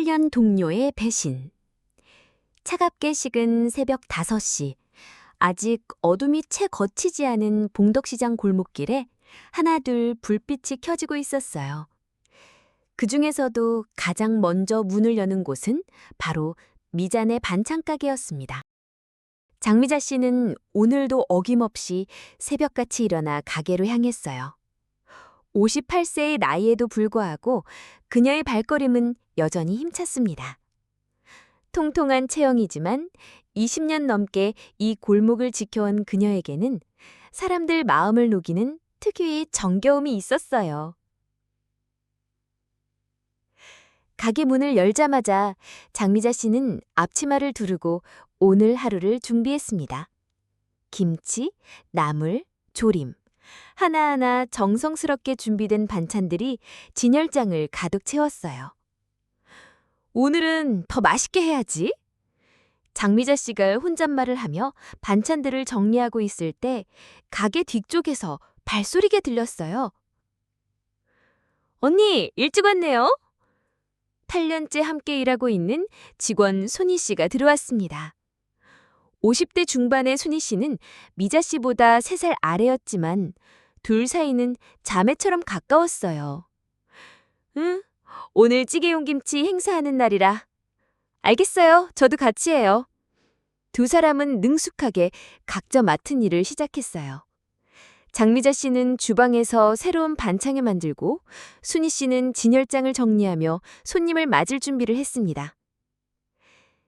18년 동료의 배신. 차갑게 식은 새벽 5시. 아직 어둠이 채 걷히지 않은 봉덕시장 골목길에 하나둘 불빛이 켜지고 있었어요. 그 중에서도 가장 먼저 문을 여는 곳은 바로 미잔의 반찬 가게였습니다. 장미자 씨는 오늘도 어김없이 새벽같이 일어나 가게로 향했어요. 58세의 나이에도 불구하고 그녀의 발걸음은 여전히 힘찼습니다. 통통한 체형이지만 20년 넘게 이 골목을 지켜온 그녀에게는 사람들 마음을 녹이는 특유의 정겨움이 있었어요. 가게 문을 열자마자 장미자 씨는 앞치마를 두르고 오늘 하루를 준비했습니다. 김치, 나물, 조림, 하나하나 정성스럽게 준비된 반찬들이 진열장을 가득 채웠어요. 오늘은 더 맛있게 해야지. 장미자 씨가 혼잣말을 하며 반찬들을 정리하고 있을 때 가게 뒤쪽에서 발소리가 들렸어요. 언니, 일찍 왔네요. 8년째 함께 일하고 있는 직원 순희 씨가 들어왔습니다. 50대 중반의 순희 씨는 미자 씨보다 3살 아래였지만 둘 사이는 자매처럼 가까웠어요. 응, 오늘 찌개용 김치 행사하는 날이라. 알겠어요. 저도 같이 해요. 두 사람은 능숙하게 각자 맡은 일을 시작했어요. 장미자 씨는 주방에서 새로운 반찬을 만들고 순희 씨는 진열장을 정리하며 손님을 맞을 준비를 했습니다.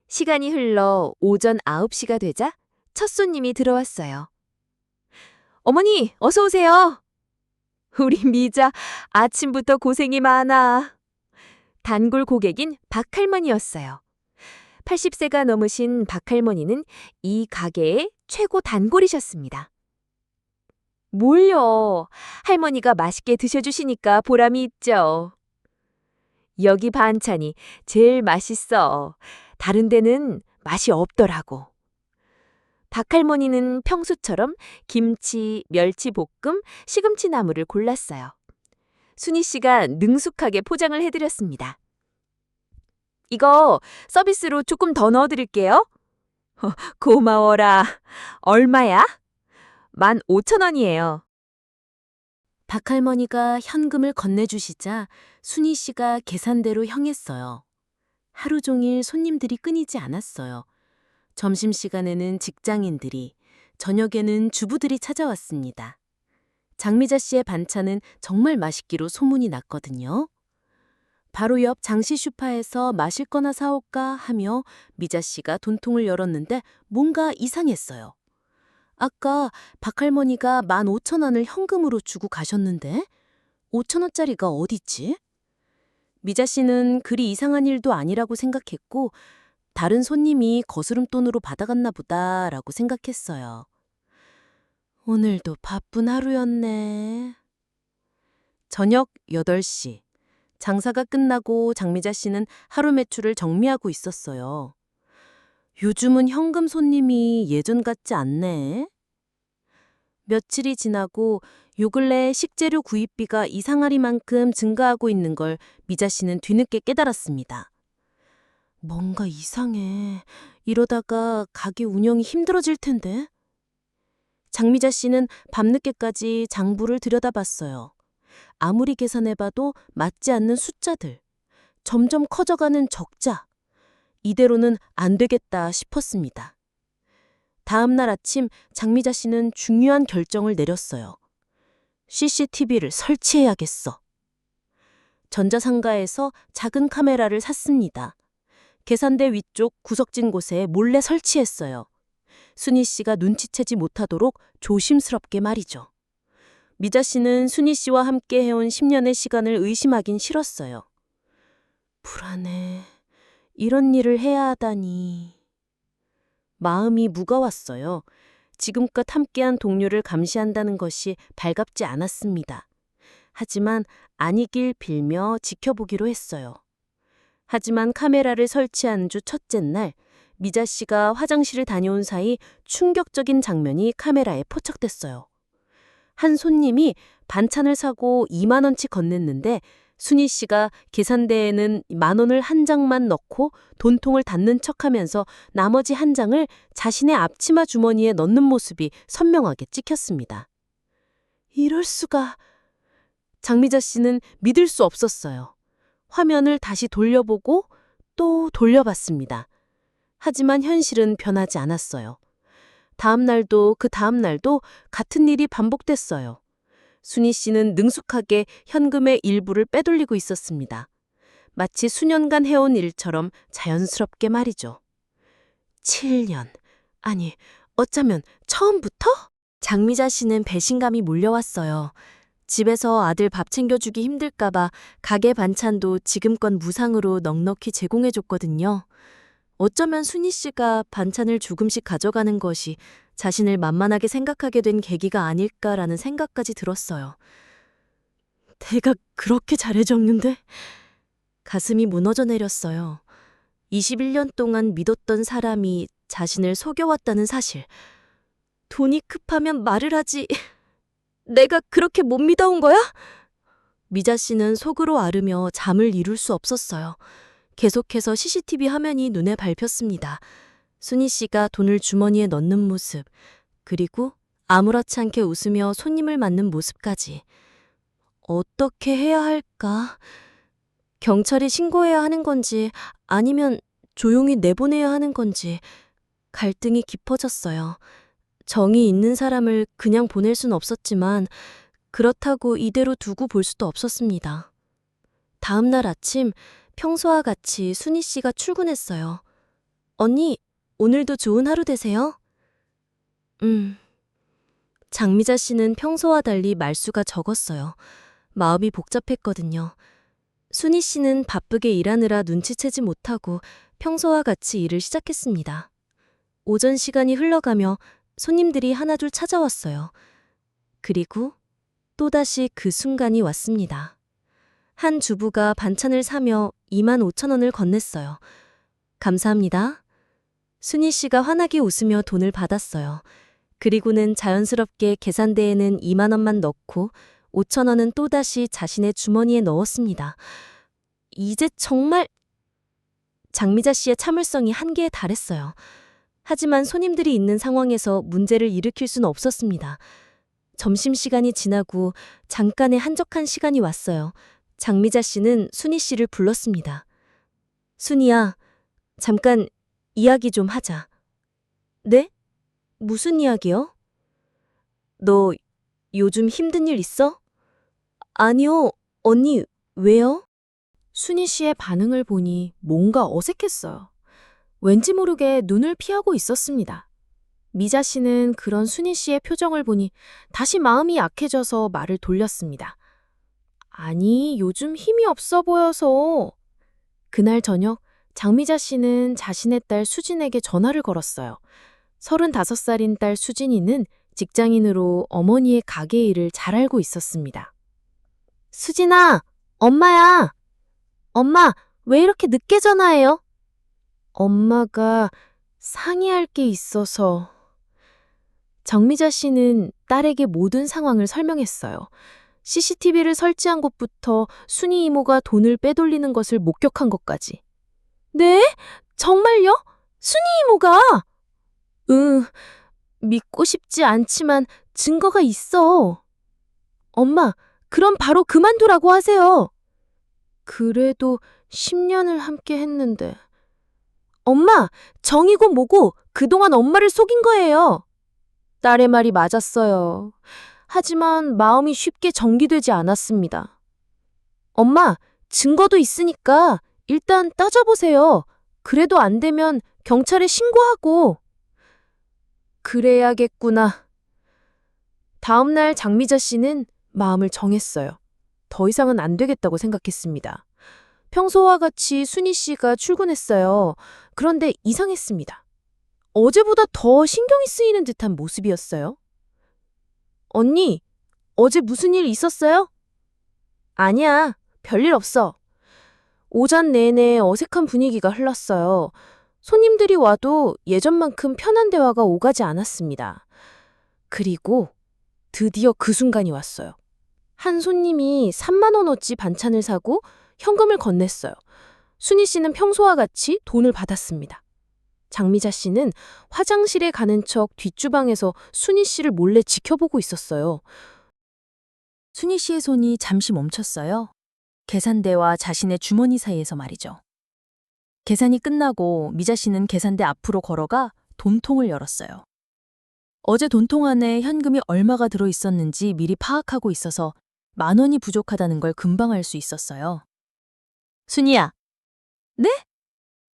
시간이 흘러 오전 9시가 되자 첫 손님이 들어왔어요. 어머니, 어서 오세요. 우리 미자 아침부터 고생이 많아. 단골 고객인 박할머니였어요. 80세가 넘으신 박할머니는 이 가게의 최고 단골이셨습니다. 뭘요? 할머니가 맛있게 드셔주시니까 보람이 있죠. 여기 반찬이 제일 맛있어. 다른 데는 맛이 없더라고. 박할머니는 평소처럼 김치, 멸치볶음, 시금치 나물을 골랐어요. 순희 씨가 능숙하게 포장을 해드렸습니다. 이거 서비스로 조금 더 넣어드릴게요. 고마워라. 얼마야? 15,000원이에요. 박할머니가 현금을 건네주시자 순희 씨가 계산대로 향했어요. 하루 종일 손님들이 끊이지 않았어요. 점심시간에는 직장인들이, 저녁에는 주부들이 찾아왔습니다. 장미자 씨의 반찬은 정말 맛있기로 소문이 났거든요. 바로 옆 장시 슈파에서 마실 거나 사올까 하며 미자 씨가 돈통을 열었는데 뭔가 이상했어요. 아까 박할머니가 15,000원을 현금으로 주고 가셨는데 5,000원짜리가 어딨지? 미자 씨는 그리 이상한 일도 아니라고 생각했고 다른 손님이 거스름돈으로 받아갔나 보다라고 생각했어요. 오늘도 바쁜 하루였네. 저녁 8시. 장사가 끝나고 장미자 씨는 하루 매출을 정리하고 있었어요. 요즘은 현금 손님이 예전 같지 않네. 며칠이 지나고 요 근래 식재료 구입비가 이상하리만큼 증가하고 있는 걸 미자 씨는 뒤늦게 깨달았습니다. 뭔가 이상해. 이러다가 가게 운영이 힘들어질 텐데. 장미자 씨는 밤늦게까지 장부를 들여다봤어요. 아무리 계산해봐도 맞지 않는 숫자들, 점점 커져가는 적자. 이대로는 안 되겠다 싶었습니다. 다음 날 아침 장미자 씨는 중요한 결정을 내렸어요. CCTV를 설치해야겠어. 전자상가에서 작은 카메라를 샀습니다. 계산대 위쪽 구석진 곳에 몰래 설치했어요. 순희 씨가 눈치채지 못하도록 조심스럽게 말이죠. 미자 씨는 순희 씨와 함께 해온 10년의 시간을 의심하긴 싫었어요. 불안해. 이런 일을 해야 하다니. 마음이 무거웠어요. 지금껏 함께한 동료를 감시한다는 것이 발갑지 않았습니다. 하지만 아니길 빌며 지켜보기로 했어요. 하지만 카메라를 설치한 주 첫째 날, 미자 씨가 화장실을 다녀온 사이 충격적인 장면이 카메라에 포착됐어요. 한 손님이 반찬을 사고 2만 원치 건넸는데 순희 씨가 계산대에는 10,000원을 한 장만 넣고 돈통을 닫는 척하면서 나머지 한 장을 자신의 앞치마 주머니에 넣는 모습이 선명하게 찍혔습니다. 이럴 수가. 장미자 씨는 믿을 수 없었어요. 화면을 다시 돌려보고 또 돌려봤습니다. 하지만 현실은 변하지 않았어요. 다음 날도 그 다음 날도 같은 일이 반복됐어요. 순희 씨는 능숙하게 현금의 일부를 빼돌리고 있었습니다. 마치 수년간 해온 일처럼 자연스럽게 말이죠. 7년. 아니, 어쩌면 처음부터? 장미자 씨는 배신감이 몰려왔어요. 집에서 아들 밥 챙겨주기 힘들까봐 가게 반찬도 지금껏 무상으로 넉넉히 제공해줬거든요. 어쩌면 순희 씨가 반찬을 조금씩 가져가는 것이 자신을 만만하게 생각하게 된 계기가 아닐까라는 생각까지 들었어요. 내가 그렇게 잘해줬는데? 가슴이 무너져 내렸어요. 21년 동안 믿었던 사람이 자신을 속여왔다는 사실. 돈이 급하면 말을 하지. 내가 그렇게 못 믿어온 거야? 미자 씨는 속으로 앓으며 잠을 이룰 수 없었어요. 계속해서 CCTV 화면이 눈에 밟혔습니다. 순희 씨가 돈을 주머니에 넣는 모습, 그리고 아무렇지 않게 웃으며 손님을 맞는 모습까지. 어떻게 해야 할까? 경찰에 신고해야 하는 건지 아니면 조용히 내보내야 하는 건지 갈등이 깊어졌어요. 정이 있는 사람을 그냥 보낼 순 없었지만 그렇다고 이대로 두고 볼 수도 없었습니다. 다음 날 아침 평소와 같이 순희 씨가 출근했어요. 언니, 오늘도 좋은 하루 되세요? 장미자 씨는 평소와 달리 말수가 적었어요. 마음이 복잡했거든요. 순희 씨는 바쁘게 일하느라 눈치채지 못하고 평소와 같이 일을 시작했습니다. 오전 시간이 흘러가며 손님들이 하나둘 찾아왔어요. 그리고 또다시 그 순간이 왔습니다. 한 주부가 반찬을 사며 25,000원을 건넸어요. 감사합니다. 순희 씨가 환하게 웃으며 돈을 받았어요. 그리고는 자연스럽게 계산대에는 20,000원만 넣고 5,000원은 또다시 자신의 주머니에 넣었습니다. 이제 정말 장미자 씨의 참을성이 한계에 달했어요. 하지만 손님들이 있는 상황에서 문제를 일으킬 수는 없었습니다. 점심시간이 지나고 잠깐의 한적한 시간이 왔어요. 장미자 씨는 순희 씨를 불렀습니다. 순희야, 잠깐 이야기 좀 하자. 네? 무슨 이야기요? 너 요즘 힘든 일 있어? 아니요, 언니, 왜요? 순희 씨의 반응을 보니 뭔가 어색했어요. 왠지 모르게 눈을 피하고 있었습니다. 미자 씨는 그런 순희 씨의 표정을 보니 다시 마음이 약해져서 말을 돌렸습니다. 아니, 요즘 힘이 없어 보여서. 그날 저녁 장미자 씨는 자신의 딸 수진에게 전화를 걸었어요. 35살인 딸 수진이는 직장인으로 어머니의 가게 일을 잘 알고 있었습니다. 수진아, 엄마야. 엄마, 왜 이렇게 늦게 전화해요? 엄마가 상의할 게 있어서. 정미자 씨는 딸에게 모든 상황을 설명했어요. CCTV를 설치한 것부터 순희 이모가 돈을 빼돌리는 것을 목격한 것까지. 네? 정말요? 순희 이모가? 응, 믿고 싶지 않지만 증거가 있어. 엄마, 그럼 바로 그만두라고 하세요. 그래도 10년을 함께 했는데. 엄마, 정이고 뭐고 그동안 엄마를 속인 거예요. 딸의 말이 맞았어요. 하지만 마음이 쉽게 정리되지 않았습니다. 엄마, 증거도 있으니까 일단 따져보세요. 그래도 안 되면 경찰에 신고하고. 그래야겠구나. 다음 날 장미자 씨는 마음을 정했어요. 더 이상은 안 되겠다고 생각했습니다. 평소와 같이 순희 씨가 출근했어요. 그런데 이상했습니다. 어제보다 더 신경이 쓰이는 듯한 모습이었어요. 언니, 어제 무슨 일 있었어요? 아니야, 별일 없어. 오전 내내 어색한 분위기가 흘렀어요. 손님들이 와도 예전만큼 편한 대화가 오가지 않았습니다. 그리고 드디어 그 순간이 왔어요. 한 손님이 3만 원어치 반찬을 사고 현금을 건넸어요. 순희 씨는 평소와 같이 돈을 받았습니다. 장미자 씨는 화장실에 가는 척 뒷주방에서 순희 씨를 몰래 지켜보고 있었어요. 순희 씨의 손이 잠시 멈췄어요. 계산대와 자신의 주머니 사이에서 말이죠. 계산이 끝나고 미자 씨는 계산대 앞으로 걸어가 돈통을 열었어요. 어제 돈통 안에 현금이 얼마가 들어 있었는지 미리 파악하고 있어서 10,000원이 부족하다는 걸 금방 알 수 있었어요. 순이야. 네?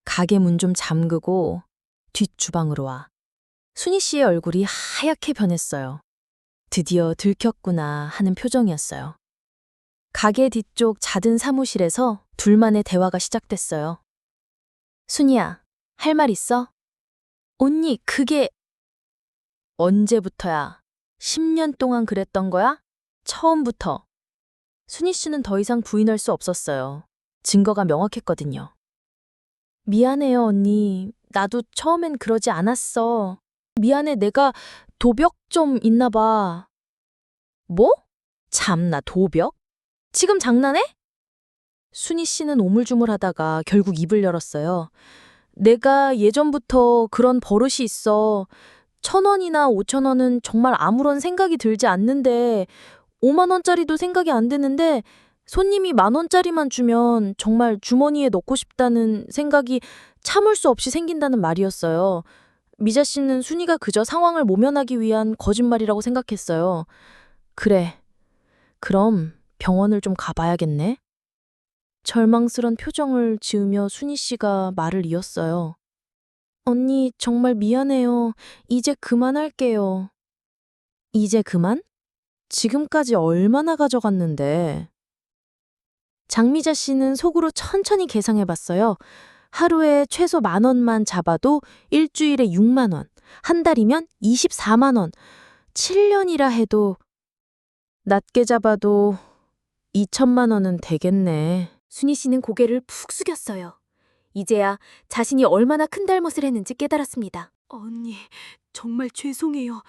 가게 문 좀 잠그고 뒷주방으로 와. 순희 씨의 얼굴이 하얗게 변했어요. 드디어 들켰구나 하는 표정이었어요. 가게 뒤쪽 잦은 사무실에서 둘만의 대화가 시작됐어요. 순이야, 할 말 있어? 언니, 그게... 언제부터야? 10년 동안 그랬던 거야? 처음부터. 순희 씨는 더 이상 부인할 수 없었어요. 증거가 명확했거든요. 미안해요, 언니. 나도 처음엔 그러지 않았어. 미안해, 내가 도벽 좀 있나 봐. 뭐? 참나, 도벽? 지금 장난해? 순희 씨는 오물주물하다가 결국 입을 열었어요. 내가 예전부터 그런 버릇이 있어. 1,000원이나 5,000원은 정말 아무런 생각이 들지 않는데 5만 원짜리도 생각이 안 드는데 손님이 10,000원짜리만 주면 정말 주머니에 넣고 싶다는 생각이 참을 수 없이 생긴다는 말이었어요. 미자 씨는 순이가 그저 상황을 모면하기 위한 거짓말이라고 생각했어요. 그래, 그럼 병원을 좀 가봐야겠네. 절망스런 표정을 지으며 순이 씨가 말을 이었어요. 언니, 정말 미안해요. 이제 그만할게요. 이제 그만? 지금까지 얼마나 가져갔는데. 장미자 씨는 속으로 천천히 계산해 봤어요. 하루에 최소 10,000원만 잡아도 일주일에 6만 원, 한 달이면 24만 원, 7년이라 해도 낮게 잡아도 2천만 원은 되겠네. 순희 씨는 고개를 푹 숙였어요. 이제야 자신이 얼마나 큰 잘못을 했는지 깨달았습니다. 언니, 정말 죄송해요.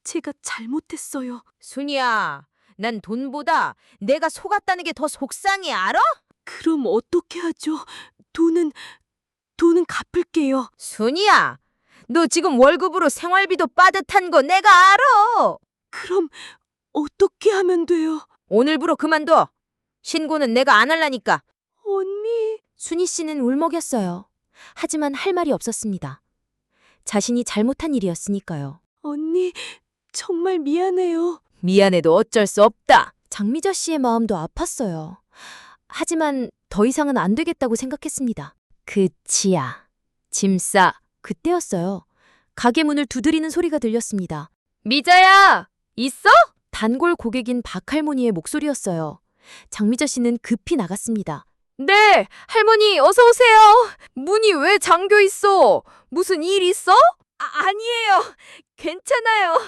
제가 잘못했어요. 순이야, 난 돈보다 내가 속았다는 게 더 속상해, 알아? 그럼 어떻게 하죠? 돈은 갚을게요. 순이야, 너 지금 월급으로 생활비도 빠듯한 거 내가 알아. 그럼 어떻게 하면 돼요? 오늘부로 그만둬. 신고는 내가 안 할라니까. 언니, 순희 씨는 울먹였어요. 하지만 할 말이 없었습니다. 자신이 잘못한 일이었으니까요. 언니, 정말 미안해요. 미안해도 어쩔 수 없다. 장미자 씨의 마음도 아팠어요. 하지만 더 이상은 안 되겠다고 생각했습니다. 그치야. 짐 싸. 그때였어요. 가게 문을 두드리는 소리가 들렸습니다. 미자야, 있어? 단골 고객인 박할머니의 목소리였어요. 장미자 씨는 급히 나갔습니다. 네, 할머니 어서 오세요. 문이 왜 잠겨 있어? 무슨 일 있어? 아니에요. 괜찮아요.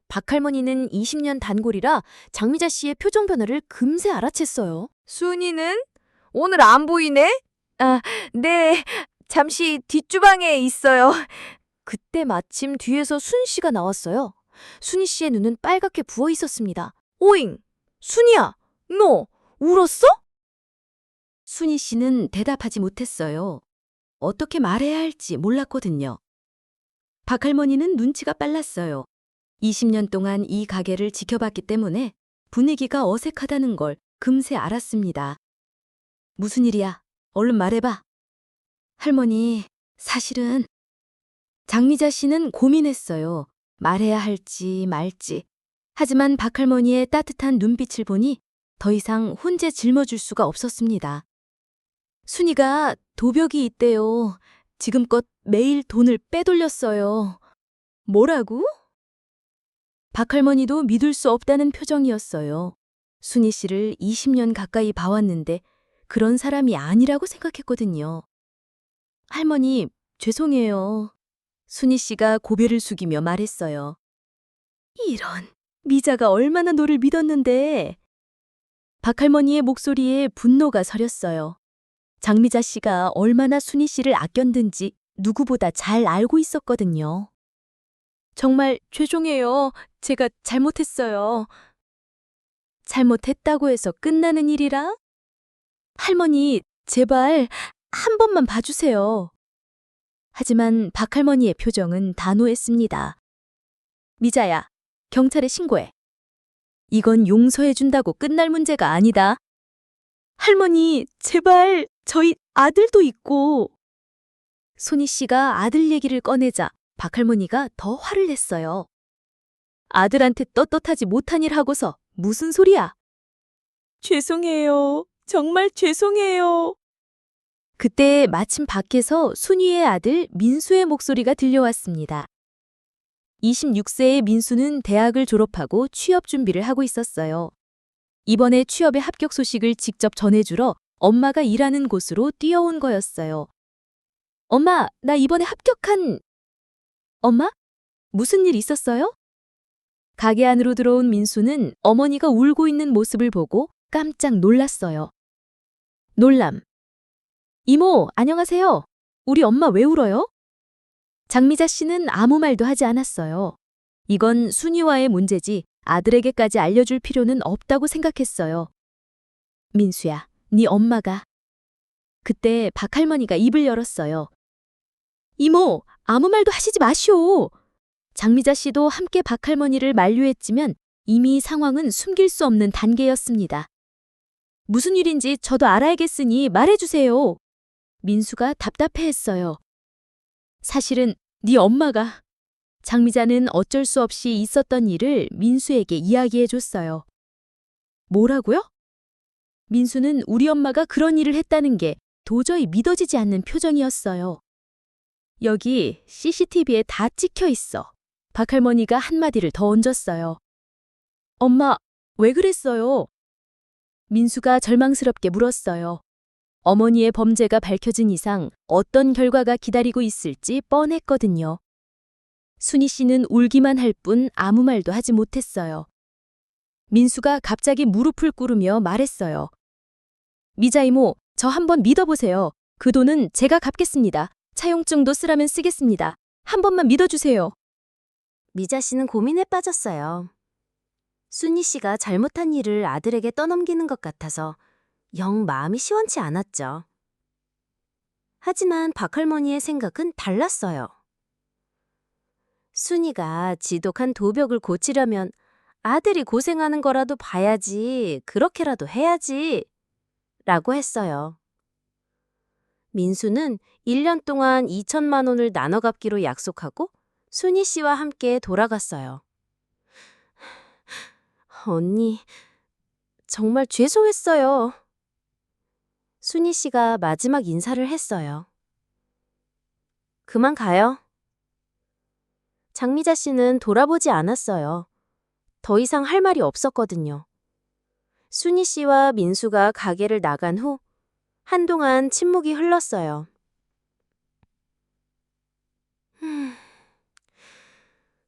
박할머니는 20년 단골이라 장미자 씨의 표정 변화를 금세 알아챘어요. 순이는 오늘 안 보이네? 아, 네. 잠시 뒷주방에 있어요. 그때 마침 뒤에서 순 씨가 나왔어요. 순희 씨의 눈은 빨갛게 부어 있었습니다. 오잉! 순이야! 너 울었어? 순희 씨는 대답하지 못했어요. 어떻게 말해야 할지 몰랐거든요. 박할머니는 눈치가 빨랐어요. 20년 동안 이 가게를 지켜봤기 때문에 분위기가 어색하다는 걸 금세 알았습니다. 무슨 일이야? 얼른 말해봐. 할머니, 사실은 장미자 씨는 고민했어요. 말해야 할지 말지. 하지만 박할머니의 따뜻한 눈빛을 보니 더 이상 혼자 짊어질 수가 없었습니다. 순이가 도벽이 있대요. 지금껏 매일 돈을 빼돌렸어요. 뭐라고? 박할머니도 믿을 수 없다는 표정이었어요. 순이 씨를 20년 가까이 봐왔는데 그런 사람이 아니라고 생각했거든요. 할머니, 죄송해요. 순이 씨가 고개를 숙이며 말했어요. 이런, 미자가 얼마나 너를 믿었는데. 박할머니의 목소리에 분노가 서렸어요. 장미자 씨가 얼마나 순이 씨를 아꼈는지 누구보다 잘 알고 있었거든요. 정말 죄송해요. 제가 잘못했어요. 잘못했다고 해서 끝나는 일이라? 할머니, 제발 한 번만 봐주세요. 하지만 박할머니의 표정은 단호했습니다. 미자야, 경찰에 신고해. 이건 용서해준다고 끝날 문제가 아니다. 할머니, 제발 저희 아들도 있고. 손희 씨가 아들 얘기를 꺼내자 박할머니가 더 화를 냈어요. 아들한테 떳떳하지 못한 일 하고서 무슨 소리야? 죄송해요. 정말 죄송해요. 그때 마침 밖에서 순이의 아들 민수의 목소리가 들려왔습니다. 26세의 민수는 대학을 졸업하고 취업 준비를 하고 있었어요. 이번에 취업의 합격 소식을 직접 전해주러 엄마가 일하는 곳으로 뛰어온 거였어요. 엄마, 나 이번에 합격한... 엄마? 무슨 일 있었어요? 가게 안으로 들어온 민수는 어머니가 울고 있는 모습을 보고 깜짝 놀랐어요. 놀람. 이모, 안녕하세요. 우리 엄마 왜 울어요? 장미자 씨는 아무 말도 하지 않았어요. 이건 순이와의 문제지 아들에게까지 알려줄 필요는 없다고 생각했어요. 민수야, 네 엄마가... 그때 박할머니가 입을 열었어요. 이모, 아무 말도 하시지 마시오. 장미자 씨도 함께 박할머니를 만류했지만 이미 상황은 숨길 수 없는 단계였습니다. 무슨 일인지 저도 알아야겠으니 말해주세요. 민수가 답답해했어요. 사실은 네 엄마가... 장미자는 어쩔 수 없이 있었던 일을 민수에게 이야기해줬어요. 뭐라고요? 민수는 우리 엄마가 그런 일을 했다는 게 도저히 믿어지지 않는 표정이었어요. 여기 CCTV에 다 찍혀 있어. 박할머니가 한마디를 더 얹었어요. 엄마, 왜 그랬어요? 민수가 절망스럽게 물었어요. 어머니의 범죄가 밝혀진 이상 어떤 결과가 기다리고 있을지 뻔했거든요. 순희 씨는 울기만 할 뿐 아무 말도 하지 못했어요. 민수가 갑자기 무릎을 꿇으며 말했어요. 미자 이모, 저 한번 믿어보세요. 그 돈은 제가 갚겠습니다. 차용증도 쓰라면 쓰겠습니다. 한 번만 믿어주세요. 미자 씨는 고민에 빠졌어요. 순희 씨가 잘못한 일을 아들에게 떠넘기는 것 같아서 영 마음이 시원치 않았죠. 하지만 박할머니의 생각은 달랐어요. 순이가 지독한 도벽을 고치려면 아들이 고생하는 거라도 봐야지, 그렇게라도 해야지, 라고 했어요. 민수는 1년 동안 2천만 원을 나눠 갚기로 약속하고 순희 씨와 함께 돌아갔어요. 언니, 정말 죄송했어요. 순희 씨가 마지막 인사를 했어요. 그만 가요. 장미자 씨는 돌아보지 않았어요. 더 이상 할 말이 없었거든요. 순희 씨와 민수가 가게를 나간 후 한동안 침묵이 흘렀어요.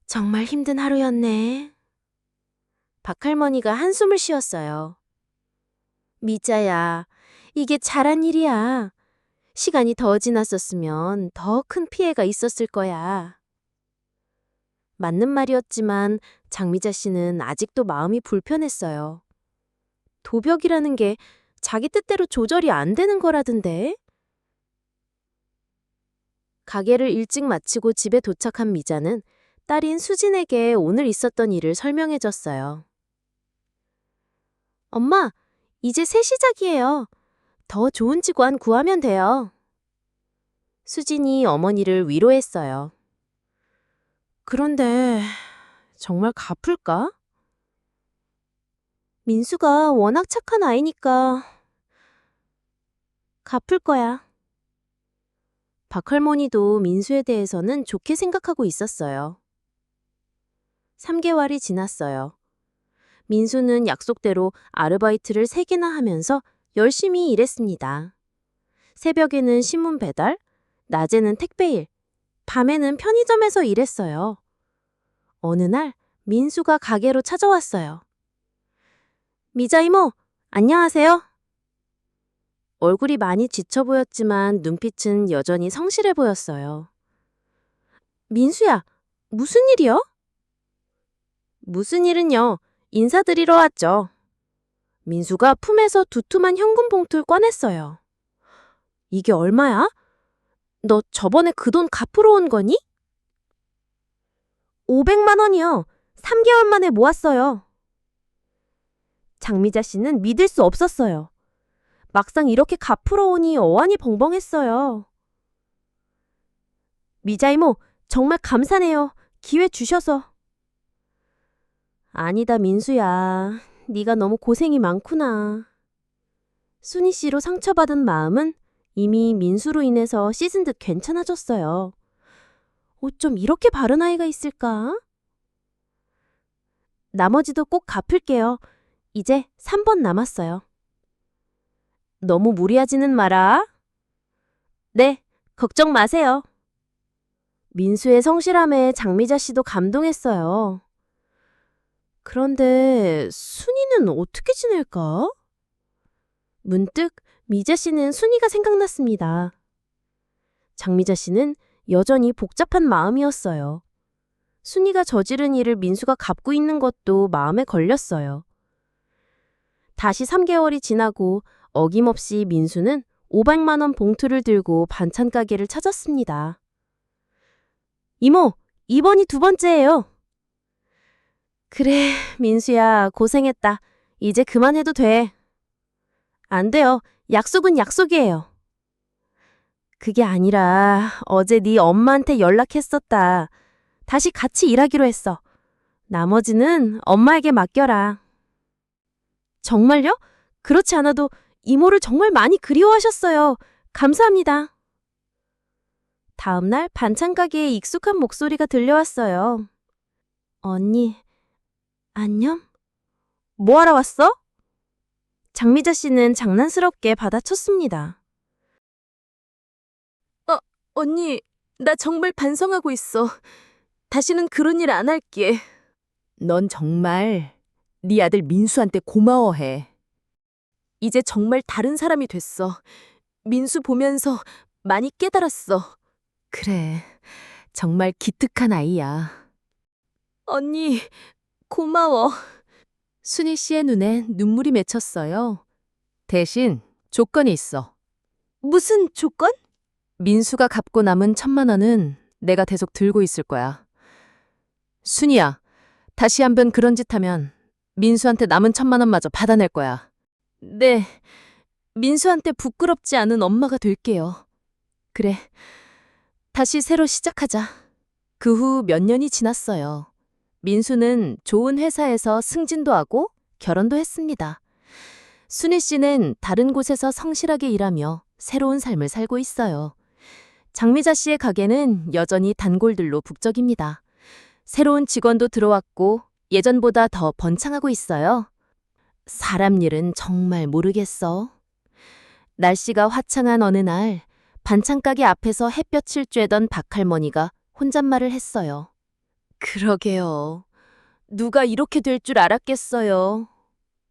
정말 힘든 하루였네. 박할머니가 한숨을 쉬었어요. 미자야, 이게 잘한 일이야. 시간이 더 지났었으면 더 큰 피해가 있었을 거야. 맞는 말이었지만 장미자 씨는 아직도 마음이 불편했어요. 도벽이라는 게 자기 뜻대로 조절이 안 되는 거라던데. 가게를 일찍 마치고 집에 도착한 미자는 딸인 수진에게 오늘 있었던 일을 설명해줬어요. 엄마, 이제 새 시작이에요. 더 좋은 직원 구하면 돼요. 수진이 어머니를 위로했어요. 그런데 정말 갚을까? 민수가 워낙 착한 아이니까 갚을 거야. 박할머니도 민수에 대해서는 좋게 생각하고 있었어요. 3개월이 지났어요. 민수는 약속대로 아르바이트를 3개나 하면서 열심히 일했습니다. 새벽에는 신문 배달, 낮에는 택배일, 밤에는 편의점에서 일했어요. 어느 날 민수가 가게로 찾아왔어요. 미자 이모, 안녕하세요. 얼굴이 많이 지쳐 보였지만 눈빛은 여전히 성실해 보였어요. 민수야, 무슨 일이요? 무슨 일은요? 인사드리러 왔죠. 민수가 품에서 두툼한 현금 봉투를 꺼냈어요. 이게 얼마야? 너 저번에 그 돈 갚으러 온 거니? 500만 원이요. 3개월 만에 모았어요. 장미자 씨는 믿을 수 없었어요. 막상 이렇게 갚으러 오니 어안이 벙벙했어요. 미자 이모, 정말 감사네요. 기회 주셔서. 아니다, 민수야. 네가 너무 고생이 많구나. 순희 씨로 상처받은 마음은 이미 민수로 인해서 씻은 듯 괜찮아졌어요. 어쩜 이렇게 바른 아이가 있을까? 나머지도 꼭 갚을게요. 이제 3번 남았어요. 너무 무리하지는 마라. 네, 걱정 마세요. 민수의 성실함에 장미자 씨도 감동했어요. 그런데 순이는 어떻게 지낼까? 문득 미자 씨는 순이가 생각났습니다. 장미자 씨는 여전히 복잡한 마음이었어요. 순이가 저지른 일을 민수가 갚고 있는 것도 마음에 걸렸어요. 다시 3개월이 지나고 어김없이 민수는 500만 원 봉투를 들고 반찬 가게를 찾았습니다. 이모, 이번이 2번째예요. 그래, 민수야, 고생했다. 이제 그만해도 돼. 안 돼요. 약속은 약속이에요. 그게 아니라 어제 네 엄마한테 연락했었다. 다시 같이 일하기로 했어. 나머지는 엄마에게 맡겨라. 정말요? 그렇지 않아도 이모를 정말 많이 그리워하셨어요. 감사합니다. 다음 날 반찬 가게에 익숙한 목소리가 들려왔어요. 언니, 안녕? 뭐하러 왔어? 장미자 씨는 장난스럽게 받아쳤습니다. 언니, 나 정말 반성하고 있어. 다시는 그런 일 안 할게. 넌 정말 네 아들 민수한테 고마워해. 이제 정말 다른 사람이 됐어. 민수 보면서 많이 깨달았어. 그래, 정말 기특한 아이야. 언니, 고마워. 순희 씨의 눈에 눈물이 맺혔어요. 대신 조건이 있어. 무슨 조건? 민수가 갚고 남은 1,000만 원은 내가 계속 들고 있을 거야. 순이야, 다시 한번 그런 짓 하면 민수한테 남은 1,000만 원마저 받아낼 거야. 네, 민수한테 부끄럽지 않은 엄마가 될게요. 그래, 다시 새로 시작하자. 그 후 몇 년이 지났어요. 민수는 좋은 회사에서 승진도 하고 결혼도 했습니다. 순희 씨는 다른 곳에서 성실하게 일하며 새로운 삶을 살고 있어요. 장미자 씨의 가게는 여전히 단골들로 북적입니다. 새로운 직원도 들어왔고 예전보다 더 번창하고 있어요. 사람 일은 정말 모르겠어. 날씨가 화창한 어느 날 반찬 가게 앞에서 햇볕을 쬐던 박할머니가 혼잣말을 했어요. 그러게요. 누가 이렇게 될 줄 알았겠어요.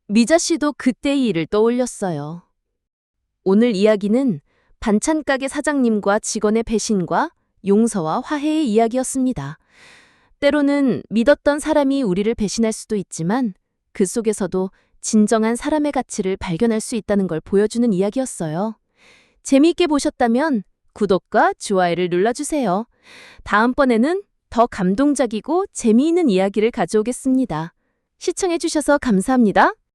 미자 씨도 그때의 일을 떠올렸어요. 오늘 이야기는 반찬 가게 사장님과 직원의 배신과 용서와 화해의 이야기였습니다. 때로는 믿었던 사람이 우리를 배신할 수도 있지만 그 속에서도 진정한 사람의 가치를 발견할 수 있다는 걸 보여주는 이야기였어요. 재미있게 보셨다면 구독과 좋아요를 눌러주세요. 다음번에는 더 감동적이고 재미있는 이야기를 가져오겠습니다. 시청해주셔서 감사합니다.